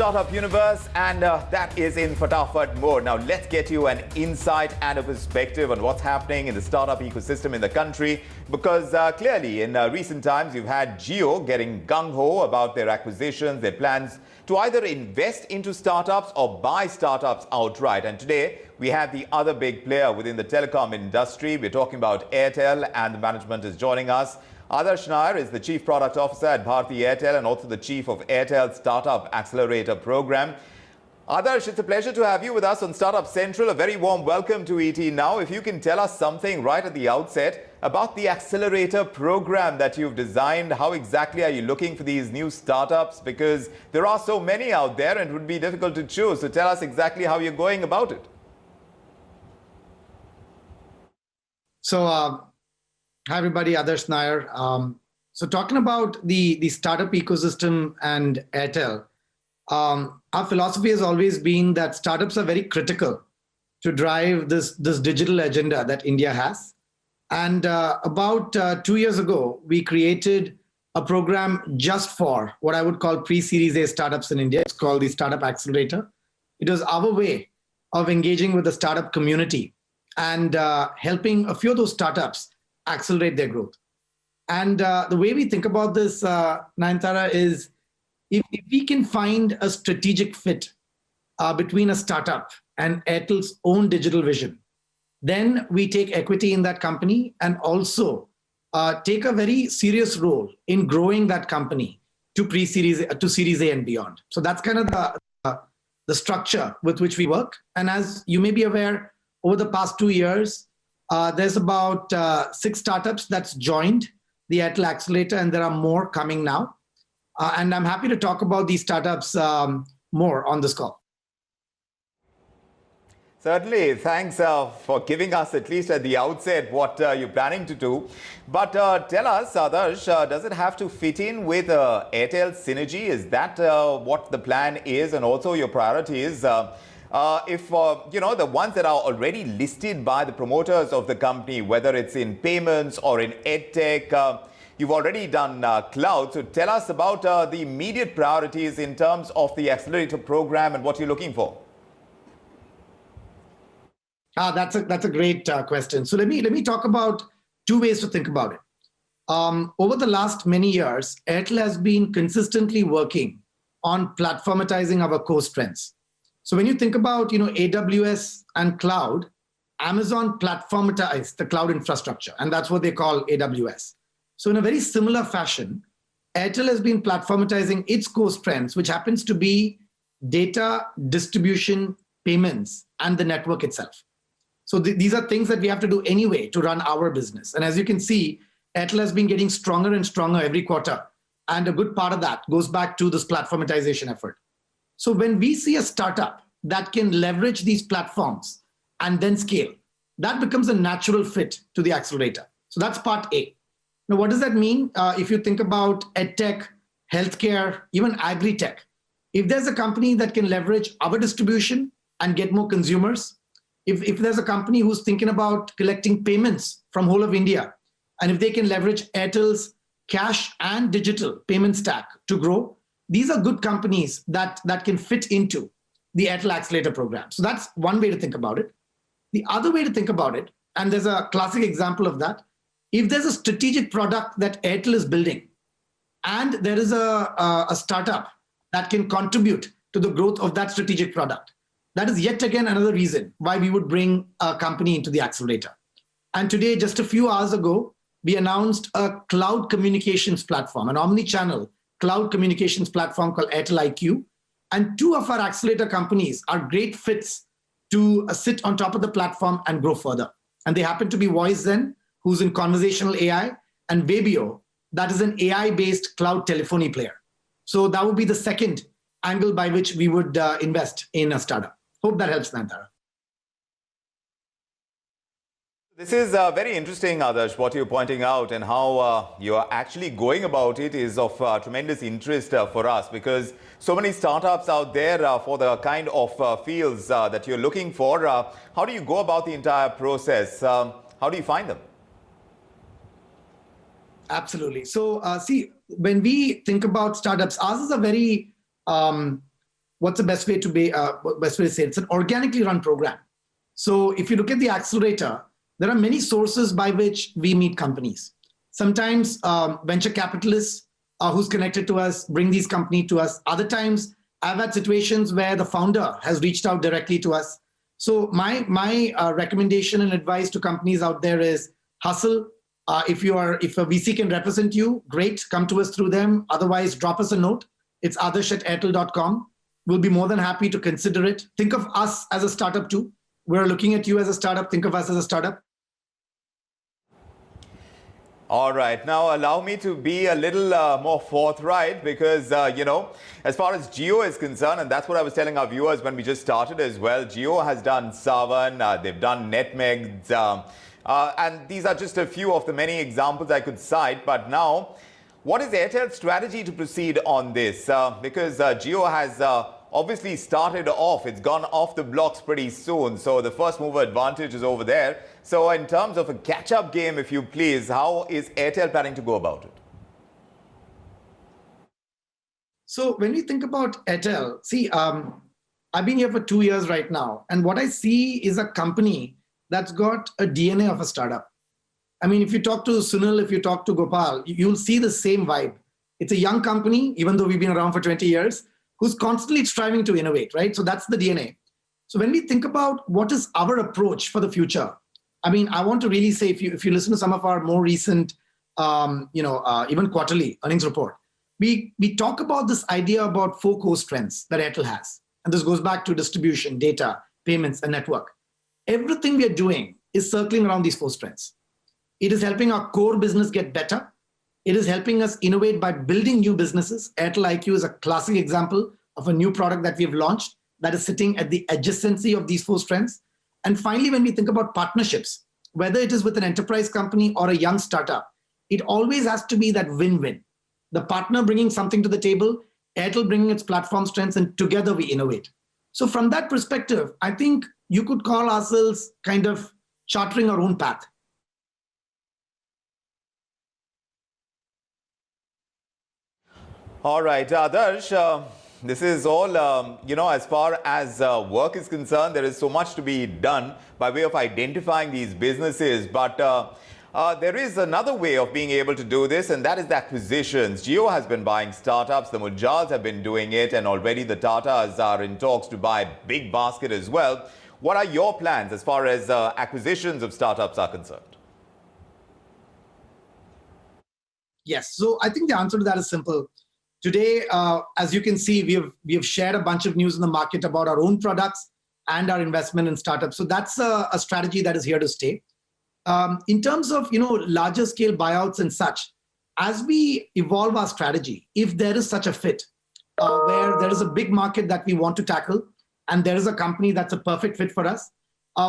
startup universe, and that is in Fatafat mode. Now, let's get you an insight and a perspective on what's happening in the startup ecosystem in the country. Because clearly, in recent times, you've had Jio getting gung-ho about their acquisitions, their plans to either invest into startups or buy startups outright. And today, we have the other big player within the telecom industry. We're talking about Airtel, and the management is joining us. Adarsh Nair is the Chief Product Officer at Bharti Airtel and also the Chief of Airtel Startup Accelerator Program. Adarsh, it's a pleasure to have you with us on Startup Central. A very warm welcome to ET Now. If you can tell us something right at the outset about the Accelerator Program that you've designed, how exactly are you looking for these new startups? Because there are so many out there and it would be difficult to choose. So tell us exactly how you're going about it. Hi everybody, Adarsh Nair. So talking about the startup ecosystem and Airtel, our philosophy has always been that startups are very critical to drive this digital agenda that India has. And about 2 years ago, we created a program just for what I would call pre-Series A startups in India. It's called the Startup Accelerator. It was our way of engaging with the startup community and helping a few of those startups accelerate their growth. And the way we think about this, Nayantara, is if we can find a strategic fit between a startup and Airtel's own digital vision, then we take equity in that company and also take a very serious role in growing that company to Series A and beyond. So that's kind of the structure with which we work. And as you may be aware, over the past 2 years, there's about 6 startups that's joined the Airtel Accelerator, and there are more coming now. And I'm happy to talk about these startups more on this call. Certainly. Thanks for giving us, at least at the outset, what you're planning to do. But tell us, Adarsh, does it have to fit in with Airtel synergy? Is that what the plan is, and also your priorities? If the ones that are already listed by the promoters of the company, whether it's in payments or in edtech, you've already done cloud. So tell us about the immediate priorities in terms of the accelerator program and what you're looking for. That's a great question. So let me talk about 2 ways to think about it. Over the last many years, Airtel has been consistently working on platformatizing our core strengths. So when you think about AWS and cloud, Amazon platformatized the cloud infrastructure, and that's what they call AWS. So in a very similar fashion, Airtel has been platformatizing its core strengths, which happens to be data, distribution, payments, and the network itself. So these are things that we have to do anyway to run our business. And as you can see, Airtel has been getting stronger and stronger every quarter. And a good part of that goes back to this platformatization effort. So when we see a startup that can leverage these platforms and then scale, that becomes a natural fit to the accelerator. So that's part A. Now, what does that mean? If you think about edtech, healthcare, even agri-tech, if there's a company that can leverage our distribution and get more consumers, if there's a company who's thinking about collecting payments from whole of India, and if they can leverage Airtel's cash and digital payment stack to grow, these are good companies that can fit into the Airtel Accelerator Program. So that's one way to think about it. The other way to think about it, and there's a classic example of that, if there's a strategic product that Airtel is building, and there is a startup that can contribute to the growth of that strategic product, that is yet again another reason why we would bring a company into the accelerator. And today, just a few hours ago, we announced a cloud communications platform, an omni-channel cloud communications platform called Airtel IQ. And 2 of our accelerator companies are great fits to sit on top of the platform and grow further. And they happen to be VoiceZen, who's in conversational AI, and Vebio, that is an AI-based cloud telephony player. So that would be the second angle by which we would invest in a startup. Hope that helps, Nayantara. This is very interesting, Adarsh, what you're pointing out, and how you're actually going about it is of tremendous interest for us, because so many startups out there for the kind of fields that you're looking for. How do you go about the entire process? How do you find them? Absolutely. So see, when we think about startups, ours is a very what's the best way to say it? It's an organically run program. So if you look at the accelerator, there are many sources by which we meet companies. Sometimes venture capitalists who's connected to us bring these companies to us. Other times I've had situations where the founder has reached out directly to us. So my recommendation and advice to companies out there is hustle. If a VC can represent you, great, come to us through them. Otherwise, drop us a note. It's adarsh@airtel.com. We'll be more than happy to consider it. Think of us as a startup too. We're looking at you as a startup. Think of us as a startup. All right. Now, allow me to be a little more forthright because, as far as Jio is concerned, and that's what I was telling our viewers when we just started as well, Jio has done Savan, they've done Netmegs, and these are just a few of the many examples I could cite. But now, what is Airtel's strategy to proceed on this? Because Jio has obviously started off, it's gone off the blocks pretty soon. So the first mover advantage is over there. So in terms of a catch-up game, if you please, how is Airtel planning to go about it? So when we think about Airtel, see, I've been here for 2 years right now. And what I see is a company that's got a DNA of a startup. I mean, if you talk to Sunil, if you talk to Gopal, you'll see the same vibe. It's a young company, even though we've been around for 20 years, who's constantly striving to innovate, right? So that's the DNA. So when we think about what is our approach for the future, I mean, I want to really say, if you listen to some of our more recent, even quarterly earnings report, we talk about this idea about 4 core strengths that Airtel has. And this goes back to distribution, data, payments, and network. Everything we are doing is circling around these 4 strengths. It is helping our core business get better. It is helping us innovate by building new businesses. Airtel IQ is a classic example of a new product that we have launched that is sitting at the adjacency of these 4 strengths. And finally, when we think about partnerships, whether it is with an enterprise company or a young startup, it always has to be that win-win. The partner bringing something to the table, Airtel bringing its platform strengths, and together we innovate. So from that perspective, I think you could call ourselves kind of chartering our own path. All right, Adarsh, this is all, as far as work is concerned, there is so much to be done by way of identifying these businesses. But there is another way of being able to do this, and that is the acquisitions. Jio has been buying startups, the Mujals have been doing it, and already the Tatas are in talks to buy big basket as well. What are your plans as far as acquisitions of startups are concerned? Yes, so I think the answer to that is simple. Today, as you can see, we have shared a bunch of news in the market about our own products and our investment in startups. So that's a strategy that is here to stay. In terms of larger scale buyouts and such, as we evolve our strategy, if there is such a fit where there is a big market that we want to tackle and there is a company that's a perfect fit for us,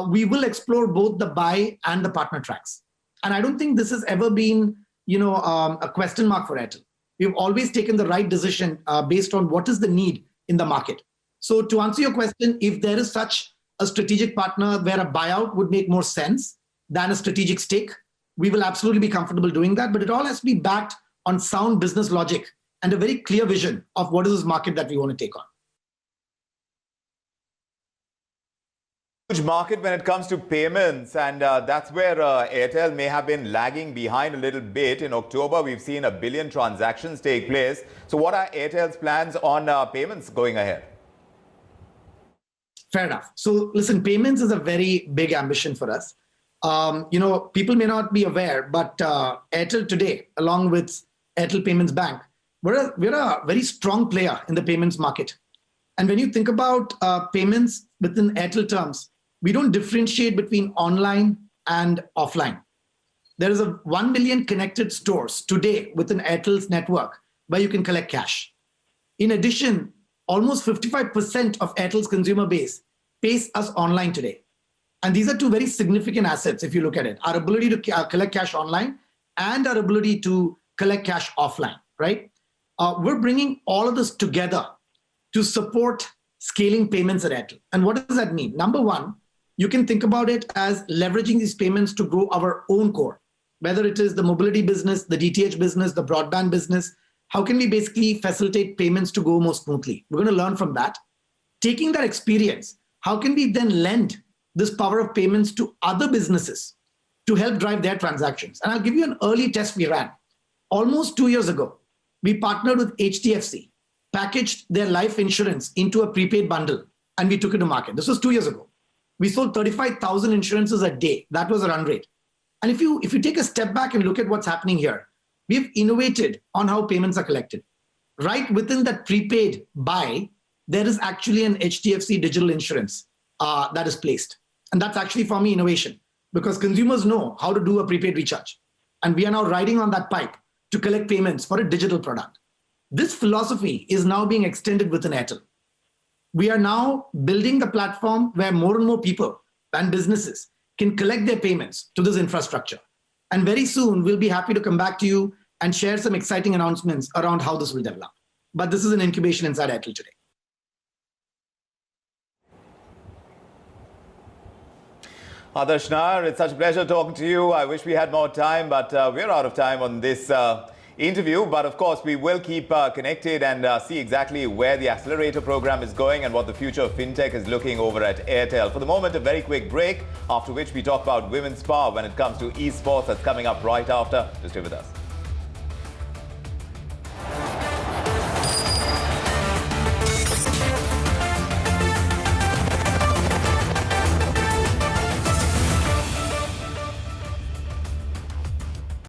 we will explore both the buy and the partner tracks. And I don't think this has ever been a question mark for Airtel. We've always taken the right decision based on what is the need in the market. So to answer your question, if there is such a strategic partner where a buyout would make more sense than a strategic stake, we will absolutely be comfortable doing that. But it all has to be backed on sound business logic and a very clear vision of what is this market that we want to take on. Huge market when it comes to payments, and that's where Airtel may have been lagging behind a little bit. In October, we've seen 1 billion transactions take place. So what are Airtel's plans on payments going ahead? Fair enough. So listen, payments is a very big ambition for us. People may not be aware, but Airtel today, along with Airtel Payments Bank, we're a very strong player in the payments market. And when you think about payments within Airtel terms, we don't differentiate between online and offline. There is 1 million connected stores today within Airtel's network where you can collect cash. In addition, almost 55% of Airtel's consumer base pays us online today. And these are 2 very significant assets if you look at it. Our ability to collect cash online and our ability to collect cash offline, right? We're bringing all of this together to support scaling payments at Airtel. And what does that mean? Number one, you can think about it as leveraging these payments to grow our own core, whether it is the mobility business, the DTH business, the broadband business. How can we basically facilitate payments to go more smoothly? We're going to learn from that. taking that experience, how can we then lend this power of payments to other businesses to help drive their transactions? And I'll give you an early test we ran. Almost 2 years ago, we partnered with HDFC, packaged their life insurance into a prepaid bundle, and we took it to market. This was 2 years ago. We sold 35,000 insurances a day. That was a run rate. And if you take a step back and look at what's happening here, we've innovated on how payments are collected. Right within that prepaid buy, there is actually an HDFC digital insurance that is placed. And that's actually, for me, innovation, because consumers know how to do a prepaid recharge. And we are now riding on that pipe to collect payments for a digital product. This philosophy is now being extended within Airtel. We are now building the platform where more and more people and businesses can collect their payments to this infrastructure. And very soon, we'll be happy to come back to you and share some exciting announcements around how this will develop. But this is an incubation inside Airtel today. Adarsh Nair, it's such a pleasure talking to you. I wish we had more time, but we're out of time on this interview. But of course, we will keep connected and see exactly where the accelerator program is going and what the future of fintech is looking over at Airtel. For the moment, a very quick break, after which we talk about women's power when it comes to esports. That's coming up right after. Just stay with us.